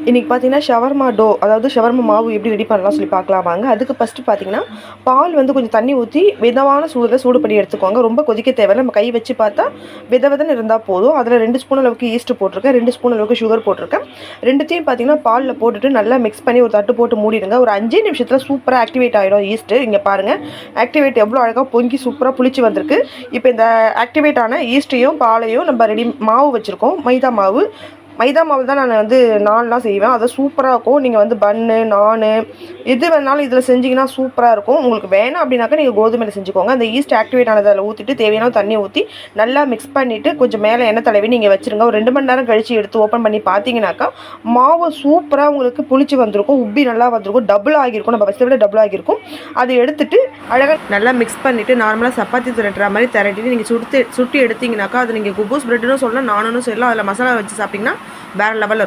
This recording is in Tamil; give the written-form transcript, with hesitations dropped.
இன்றைக்கி பார்த்தீங்கன்னா ஷவர்மா டோ, அதாவது ஷவர்மா மாவு எப்படி ரெடி பண்ணலாம் சொல்லி பார்க்கலாமாங்க. அதுக்கு ஃபஸ்ட்டு பார்த்தீங்கன்னா பால் வந்து கொஞ்சம் தண்ணி ஊற்றி மிதமான சூடில் சூடு பண்ணி எடுத்துக்கோங்க. ரொம்ப கொதிக்க தேவையில்ல. நம்ம கை வச்சு பார்த்தா விதவிதன்னு இருந்தால் போதும். அதில் 2 ஸ்பூன் அளவுக்கு ஈஸ்ட் போட்டிருக்கேன், 2 ஸ்பூன் அளவுக்கு சுகர் போட்டிருக்கேன். ரெண்டுத்தையும் பார்த்தீங்கன்னா பாலில் போட்டுட்டு நல்லா மிக்ஸ் பண்ணி ஒரு தட்டு போட்டு மூடிடுங்க. ஒரு 5 நிமிஷத்தில் சூப்பராக ஆக்டிவேட் ஆகிடும் ஈஸ்ட்டு. இங்கே பாருங்கள், ஆக்டிவேட் எவ்வளோ அழகாக பொங்கி சூப்பராக புளிச்சு வந்திருக்கு. இப்போ இந்த ஆக்டிவேட் ஆன ஈஸ்ட்டையும் பாலையும் நம்ம ரெடி மாவு வச்சுருக்கோம், மைதா மாவு தான் நான் வந்து நான்லாம் செய்வேன். அது சூப்பராக இருக்கும். நீங்கள் வந்து பன்னு, நானு எது வேணாலும் இதில் செஞ்சிங்கன்னா சூப்பராக இருக்கும். உங்களுக்கு வேணாம் அப்படின்னாக்கா நீங்கள் கோதுமையில் செஞ்சுக்கோங்க. அந்த ஈஸ்ட் ஆக்டிவேட் ஆனதை அதில் ஊற்றிட்டு தேவையான தண்ணி ஊற்றி நல்லா மிக்ஸ் பண்ணிவிட்டு கொஞ்சம் மேலே எண்ணெய் தடவி நீங்கள் வச்சுருங்க. ஒரு 2 மணி நேரம் கழித்து எடுத்து ஓப்பன் பண்ணி பார்த்தீங்கன்னாக்கா மாவு சூப்பராக உங்களுக்கு புளிச்சு வந்திருக்கும், உப்பி நல்லா வந்திருக்கும், டபுள் ஆகியிருக்கும். நம்ம ஃபஸ்ட்டை விட டபுள் ஆகியிருக்கும். அதை எடுத்துட்டு அழகாக நல்லா மிக்ஸ் பண்ணிவிட்டு நார்மலாக சப்பாத்தி திரட்டுற மாதிரி திரட்டிட்டு நீங்கள் சுட்டி எடுத்தீங்கன்னாக்கா அது நீங்கள் குபூஸ் ப்ரெட்டுன்னு சொல்லலாம், நானும் சொல்லலாம். அதில் மசாலா வச்சு சாப்பிட்டிங்கன்னா வேறு லெவலில் இருக்கும்.